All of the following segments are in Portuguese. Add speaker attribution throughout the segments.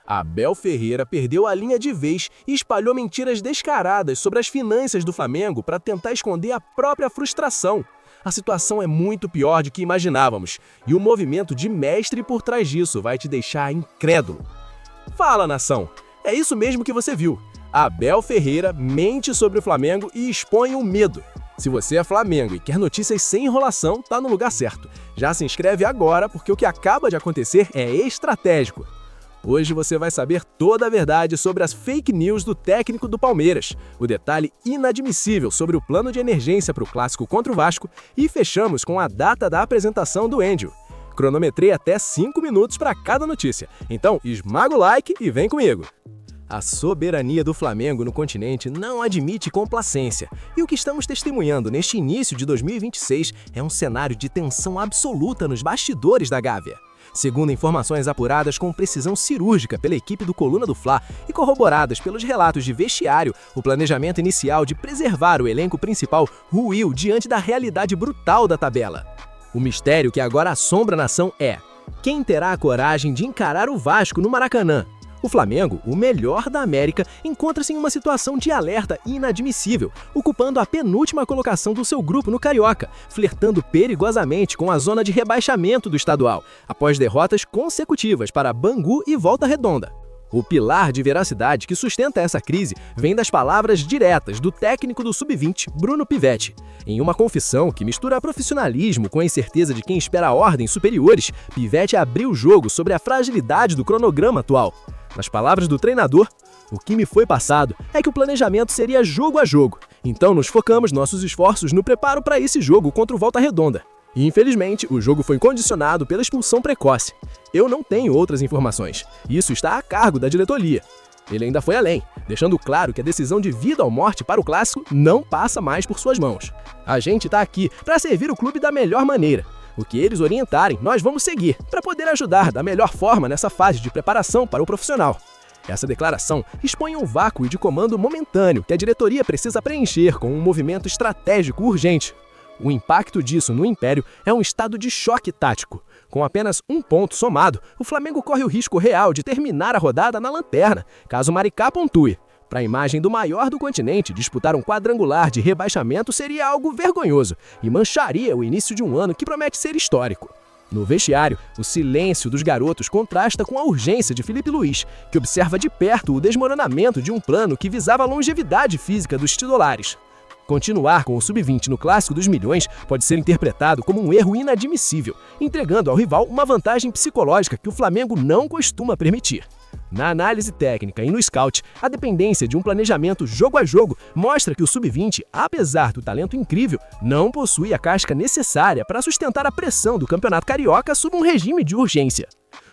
Speaker 1: Abel Ferreira perdeu a linha de vez e espalhou mentiras descaradas sobre as finanças do Flamengo para tentar esconder a própria frustração. A situação é muito pior do que imaginávamos, e o movimento de mestre por trás disso vai te deixar incrédulo. Fala, nação! É isso mesmo que você viu. Abel Ferreira mente sobre o Flamengo e expõe o medo. Se você é Flamengo e quer notícias sem enrolação, tá no lugar certo. Já se inscreve agora, porque o que acaba de acontecer é estratégico. Hoje você vai saber toda a verdade sobre as fake news do técnico do Palmeiras, o detalhe inadmissível sobre o plano de emergência para o clássico contra o Vasco e fechamos com a data da apresentação do Êndio. Cronometrei até 5 minutos para cada notícia, então esmaga o like e vem comigo! A soberania do Flamengo no continente não admite complacência, e o que estamos testemunhando neste início de 2026 é um cenário de tensão absoluta nos bastidores da Gávea. Segundo informações apuradas com precisão cirúrgica pela equipe do Coluna do Fla e corroboradas pelos relatos de vestiário, o planejamento inicial de preservar o elenco principal ruiu diante da realidade brutal da tabela. O mistério que agora assombra a nação é: quem terá a coragem de encarar o Vasco no Maracanã? O Flamengo, o melhor da América, encontra-se em uma situação de alerta inadmissível, ocupando a penúltima colocação do seu grupo no Carioca, flertando perigosamente com a zona de rebaixamento do estadual, após derrotas consecutivas para Bangu e Volta Redonda. O pilar de veracidade que sustenta essa crise vem das palavras diretas do técnico do Sub-20, Bruno Pivetti. Em uma confissão que mistura profissionalismo com a incerteza de quem espera ordens superiores, Pivetti abriu o jogo sobre a fragilidade do cronograma atual. Nas palavras do treinador, o que me foi passado é que o planejamento seria jogo a jogo, então nos focamos nossos esforços no preparo para esse jogo contra o Volta Redonda. E infelizmente, o jogo foi condicionado pela expulsão precoce. Eu não tenho outras informações. Isso está a cargo da diretoria. Ele ainda foi além, deixando claro que a decisão de vida ou morte para o clássico não passa mais por suas mãos. A gente está aqui para servir o clube da melhor maneira. O que eles orientarem, nós vamos seguir, para poder ajudar da melhor forma nessa fase de preparação para o profissional. Essa declaração expõe um vácuo de comando momentâneo que a diretoria precisa preencher com um movimento estratégico urgente. O impacto disso no Império é um estado de choque tático. Com apenas um ponto somado, o Flamengo corre o risco real de terminar a rodada na lanterna, caso o Maricá pontue. Para a imagem do maior do continente, disputar um quadrangular de rebaixamento seria algo vergonhoso e mancharia o início de um ano que promete ser histórico. No vestiário, o silêncio dos garotos contrasta com a urgência de Felipe Luiz, que observa de perto o desmoronamento de um plano que visava a longevidade física dos titulares. Continuar com o Sub-20 no Clássico dos Milhões pode ser interpretado como um erro inadmissível, entregando ao rival uma vantagem psicológica que o Flamengo não costuma permitir. Na análise técnica e no scout, a dependência de um planejamento jogo a jogo mostra que o Sub-20, apesar do talento incrível, não possui a casca necessária para sustentar a pressão do Campeonato Carioca sob um regime de urgência.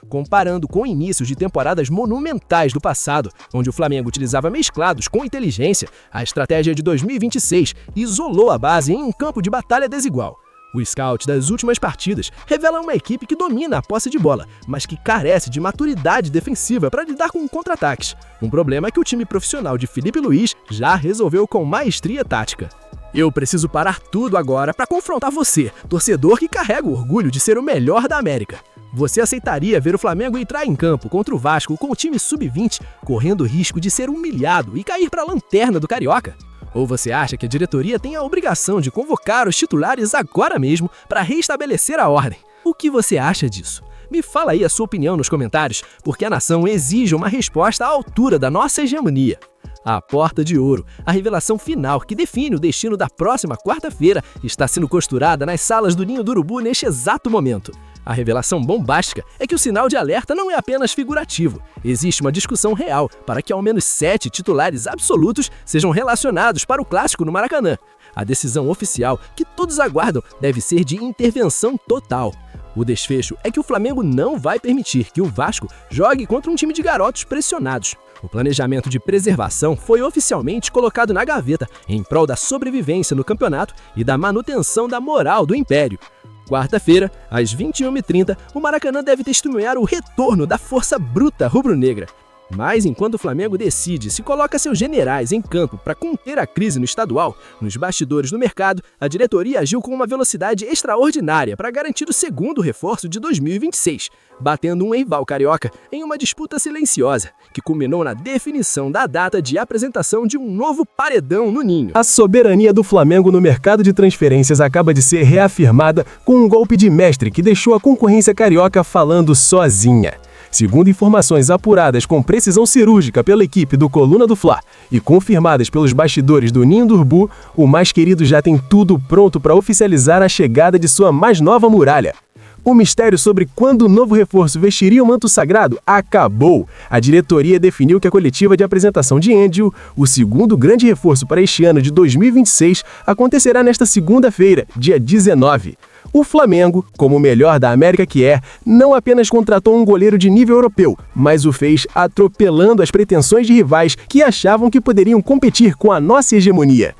Speaker 1: Comparando com inícios de temporadas monumentais do passado, onde o Flamengo utilizava mesclados com inteligência, a estratégia de 2026 isolou a base em um campo de batalha desigual. O scout das últimas partidas revela uma equipe que domina a posse de bola, mas que carece de maturidade defensiva para lidar com contra-ataques. Um problema que o time profissional de Felipe Luiz já resolveu com maestria tática. Eu preciso parar tudo agora para confrontar você, torcedor que carrega o orgulho de ser o melhor da América. Você aceitaria ver o Flamengo entrar em campo contra o Vasco com o time Sub-20, correndo o risco de ser humilhado e cair para a lanterna do Carioca? Ou você acha que a diretoria tem a obrigação de convocar os titulares agora mesmo para restabelecer a ordem? O que você acha disso? Me fala aí a sua opinião nos comentários, porque a nação exige uma resposta à altura da nossa hegemonia. A Porta de Ouro, a revelação final que define o destino da próxima quarta-feira, está sendo costurada nas salas do Ninho do Urubu neste exato momento. A revelação bombástica é que o sinal de alerta não é apenas figurativo. Existe uma discussão real para que ao menos 7 titulares absolutos sejam relacionados para o clássico no Maracanã. A decisão oficial, que todos aguardam, deve ser de intervenção total. O desfecho é que o Flamengo não vai permitir que o Vasco jogue contra um time de garotos pressionados. O planejamento de preservação foi oficialmente colocado na gaveta em prol da sobrevivência no campeonato e da manutenção da moral do Império. Quarta-feira, às 21h30, o Maracanã deve testemunhar o retorno da força bruta rubro-negra. Mas enquanto o Flamengo decide se coloca seus generais em campo para conter a crise no estadual, nos bastidores do mercado, a diretoria agiu com uma velocidade extraordinária para garantir o segundo reforço de 2026, batendo um rival carioca em uma disputa silenciosa, que culminou na definição da data de apresentação de um novo paredão no Ninho. A soberania do Flamengo no mercado de transferências acaba de ser reafirmada com um golpe de mestre que deixou a concorrência carioca falando sozinha. Segundo informações apuradas com precisão cirúrgica pela equipe do Coluna do Fla e confirmadas pelos bastidores do Ninho do Urubu, o mais querido já tem tudo pronto para oficializar a chegada de sua mais nova muralha. O mistério sobre quando o novo reforço vestiria o manto sagrado acabou. A diretoria definiu que a coletiva de apresentação de Andrew, o segundo grande reforço para este ano de 2026, acontecerá nesta segunda-feira, dia 19. O Flamengo, como o melhor da América que é, não apenas contratou um goleiro de nível europeu, mas o fez atropelando as pretensões de rivais que achavam que poderiam competir com a nossa hegemonia.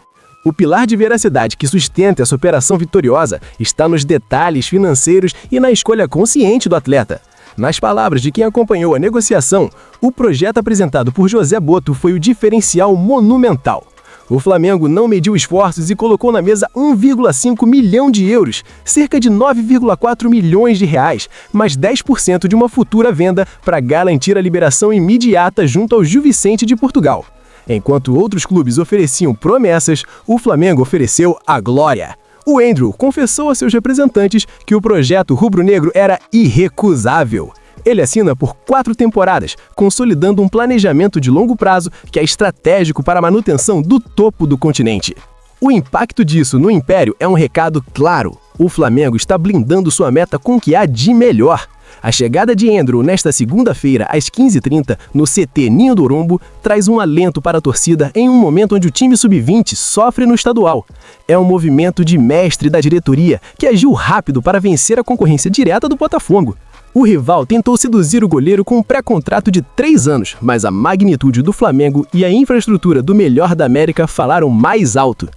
Speaker 1: O pilar de veracidade que sustenta essa operação vitoriosa está nos detalhes financeiros e na escolha consciente do atleta. Nas palavras de quem acompanhou a negociação, o projeto apresentado por José Boto foi o diferencial monumental. O Flamengo não mediu esforços e colocou na mesa 1,5 milhão de euros, cerca de 9,4 milhões de reais, mais 10% de uma futura venda para garantir a liberação imediata junto ao Gil Vicente de Portugal. Enquanto outros clubes ofereciam promessas, o Flamengo ofereceu a glória. O Andrew confessou a seus representantes que o projeto rubro-negro era irrecusável. Ele assina por 4 temporadas, consolidando um planejamento de longo prazo que é estratégico para a manutenção do topo do continente. O impacto disso no Império é um recado claro. O Flamengo está blindando sua meta com o que há de melhor. A chegada de Andrew nesta segunda-feira, às 15h30, no CT Ninho do Urubu, traz um alento para a torcida em um momento onde o time sub-20 sofre no estadual. É um movimento de mestre da diretoria que agiu rápido para vencer a concorrência direta do Botafogo. O rival tentou seduzir o goleiro com um pré-contrato de 3 anos, mas a magnitude do Flamengo e a infraestrutura do melhor da América falaram mais alto.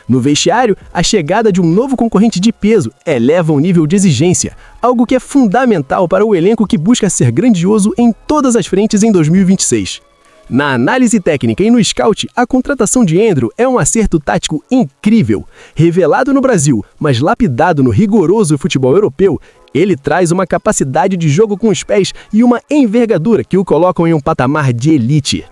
Speaker 1: No vestiário, a chegada de um novo concorrente de peso eleva o nível de exigência, algo que é fundamental para o elenco que busca ser grandioso em todas as frentes em 2026. Na análise técnica e no scout, a contratação de Andrew é um acerto tático incrível. Revelado no Brasil, mas lapidado no rigoroso futebol europeu, ele traz uma capacidade de jogo com os pés e uma envergadura que o colocam em um patamar de elite.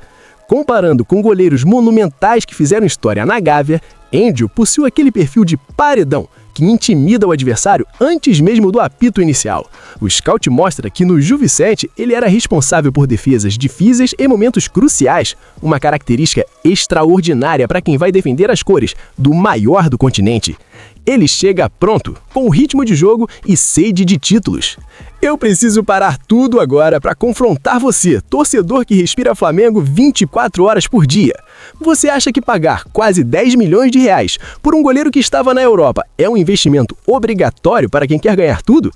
Speaker 1: Comparando com goleiros monumentais que fizeram história na Gávea, Andrew possui aquele perfil de paredão que intimida o adversário antes mesmo do apito inicial. O scout mostra que no Gil Vicente ele era responsável por defesas difíceis em momentos cruciais, uma característica extraordinária para quem vai defender as cores do maior do continente. Ele chega pronto, com ritmo de jogo e sede de títulos. Eu preciso parar tudo agora para confrontar você, torcedor que respira Flamengo 24 horas por dia. Você acha que pagar quase 10 milhões de reais por um goleiro que estava na Europa é um investimento obrigatório para quem quer ganhar tudo?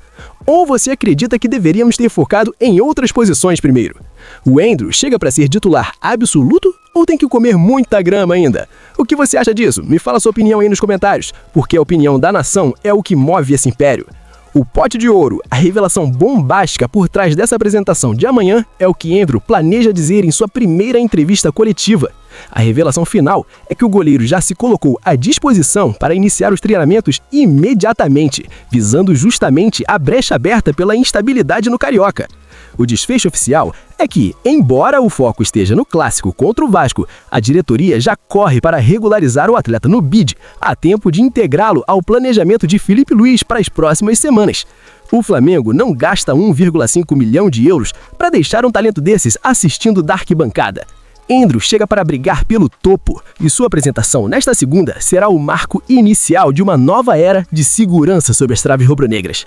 Speaker 1: Ou você acredita que deveríamos ter focado em outras posições primeiro? O Andrew chega para ser titular absoluto ou tem que comer muita grama ainda? O que você acha disso? Me fala sua opinião aí nos comentários, porque a opinião da nação é o que move esse império. O pote de ouro, a revelação bombástica por trás dessa apresentação de amanhã, é o que Andrew planeja dizer em sua primeira entrevista coletiva. A revelação final é que o goleiro já se colocou à disposição para iniciar os treinamentos imediatamente, visando justamente a brecha aberta pela instabilidade no Carioca. O desfecho oficial é que, embora o foco esteja no clássico contra o Vasco, a diretoria já corre para regularizar o atleta no BID, a tempo de integrá-lo ao planejamento de Felipe Luiz para as próximas semanas. O Flamengo não gasta 1,5 milhão de euros para deixar um talento desses assistindo da arquibancada. Andrew chega para brigar pelo topo, e sua apresentação nesta segunda será o marco inicial de uma nova era de segurança sobre as traves rubro-negras.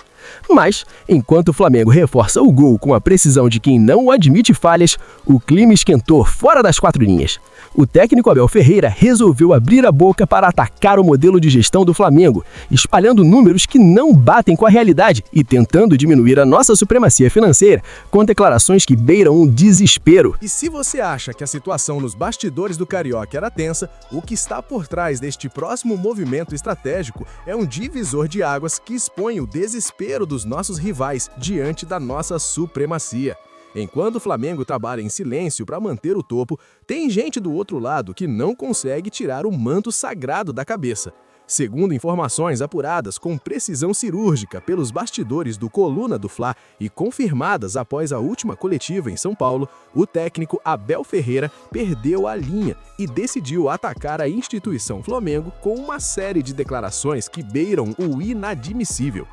Speaker 1: Mas, enquanto o Flamengo reforça o gol com a precisão de quem não admite falhas, o clima esquentou fora das 4 linhas. O técnico Abel Ferreira resolveu abrir a boca para atacar o modelo de gestão do Flamengo, espalhando números que não batem com a realidade e tentando diminuir a nossa supremacia financeira com declarações que beiram um desespero.
Speaker 2: E se você acha que a situação nos bastidores do Carioca era tensa, o que está por trás deste próximo movimento estratégico é um divisor de águas que expõe o desespero dos nossos rivais diante da nossa supremacia. Enquanto o Flamengo trabalha em silêncio para manter o topo, tem gente do outro lado que não consegue tirar o manto sagrado da cabeça. Segundo informações apuradas com precisão cirúrgica pelos bastidores do Coluna do Fla e confirmadas após a última coletiva em São Paulo, o técnico Abel Ferreira perdeu a linha e decidiu atacar a instituição Flamengo com uma série de declarações que beiram o inadmissível.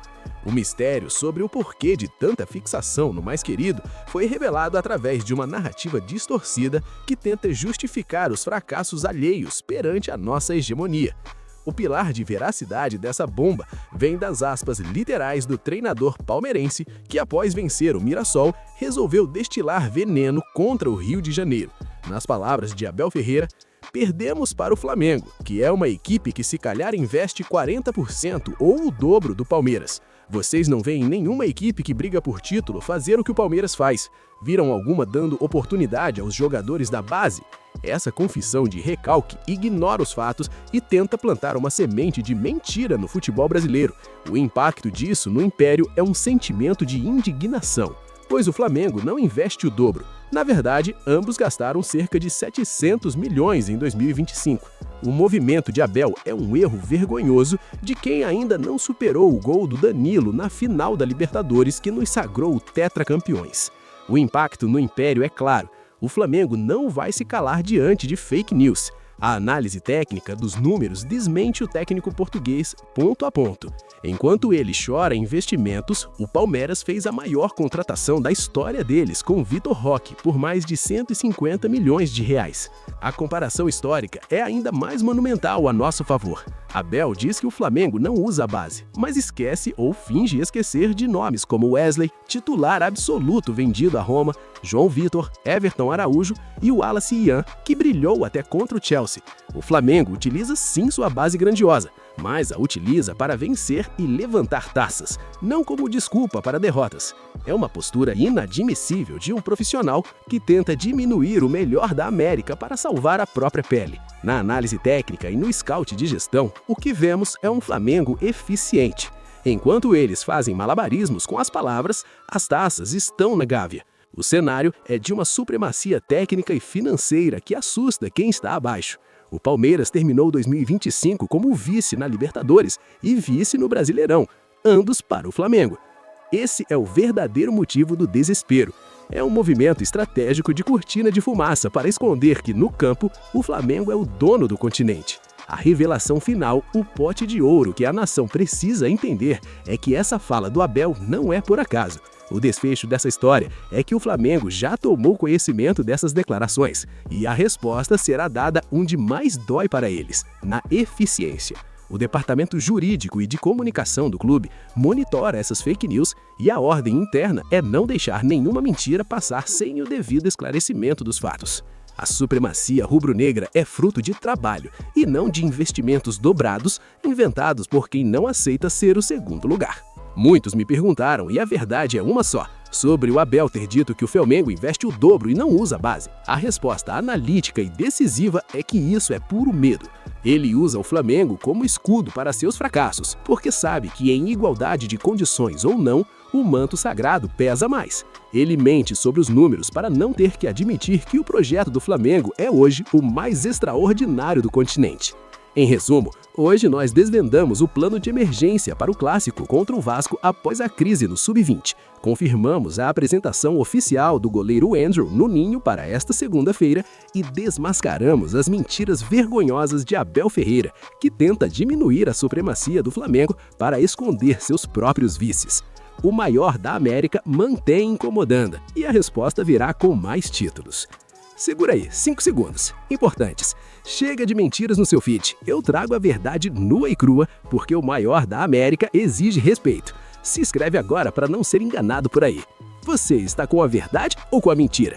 Speaker 2: O mistério sobre o porquê de tanta fixação no mais querido foi revelado através de uma narrativa distorcida que tenta justificar os fracassos alheios perante a nossa hegemonia. O pilar de veracidade dessa bomba vem das aspas literais do treinador palmeirense que, após vencer o Mirassol, resolveu destilar veneno contra o Rio de Janeiro. Nas palavras de Abel Ferreira, perdemos para o Flamengo, que é uma equipe que se calhar investe 40% ou o dobro do Palmeiras. Vocês não veem nenhuma equipe que briga por título fazer o que o Palmeiras faz. Viram alguma dando oportunidade aos jogadores da base? Essa confissão de recalque ignora os fatos e tenta plantar uma semente de mentira no futebol brasileiro. O impacto disso no Império é um sentimento de indignação, pois o Flamengo não investe o dobro. Na verdade, ambos gastaram cerca de 700 milhões em 2025. O movimento de Abel é um erro vergonhoso de quem ainda não superou o gol do Danilo na final da Libertadores que nos sagrou tetracampeões. O impacto no Império é claro. O Flamengo não vai se calar diante de fake news. A análise técnica dos números desmente o técnico português ponto a ponto. Enquanto ele chora investimentos, o Palmeiras fez a maior contratação da história deles com Vitor Roque por mais de 150 milhões de reais. A comparação histórica é ainda mais monumental a nosso favor. Abel diz que o Flamengo não usa a base, mas esquece ou finge esquecer de nomes como Wesley, titular absoluto vendido a Roma, João Vitor, Everton Araújo e o Wallace Ian, que brilhou até contra o Chelsea. O Flamengo utiliza sim sua base grandiosa, mas a utiliza para vencer e levantar taças, não como desculpa para derrotas. É uma postura inadmissível de um profissional que tenta diminuir o melhor da América para salvar a própria pele. Na análise técnica e no scout de gestão, o que vemos é um Flamengo eficiente. Enquanto eles fazem malabarismos com as palavras, as taças estão na gávea. O cenário é de uma supremacia técnica e financeira que assusta quem está abaixo. O Palmeiras terminou 2025 como vice na Libertadores e vice no Brasileirão, ambos para o Flamengo. Esse é o verdadeiro motivo do desespero. É um movimento estratégico de cortina de fumaça para esconder que, no campo, o Flamengo é o dono do continente. A revelação final, o pote de ouro que a nação precisa entender, é que essa fala do Abel não é por acaso. O desfecho dessa história é que o Flamengo já tomou conhecimento dessas declarações e a resposta será dada onde mais dói para eles, na eficiência. O departamento jurídico e de comunicação do clube monitora essas fake news e a ordem interna é não deixar nenhuma mentira passar sem o devido esclarecimento dos fatos. A supremacia rubro-negra é fruto de trabalho e não de investimentos dobrados inventados por quem não aceita ser o segundo lugar. Muitos me perguntaram, e a verdade é uma só, sobre o Abel ter dito que o Flamengo investe o dobro e não usa a base. A resposta analítica e decisiva é que isso é puro medo. Ele usa o Flamengo como escudo para seus fracassos, porque sabe que em igualdade de condições ou não, o manto sagrado pesa mais. Ele mente sobre os números para não ter que admitir que o projeto do Flamengo é hoje o mais extraordinário do continente. Em resumo, hoje nós desvendamos o plano de emergência para o clássico contra o Vasco após a crise no Sub-20. Confirmamos a apresentação oficial do goleiro Andrew no Ninho para esta segunda-feira e desmascaramos as mentiras vergonhosas de Abel Ferreira, que tenta diminuir a supremacia do Flamengo para esconder seus próprios vícios. O maior da América mantém incomodando e a resposta virá com mais títulos. Segura aí, 5 segundos. Importantes. Chega de mentiras no seu feed. Eu trago a verdade nua e crua, porque o maior da América exige respeito. Se inscreve agora para não ser enganado por aí. Você está com a verdade ou com a mentira?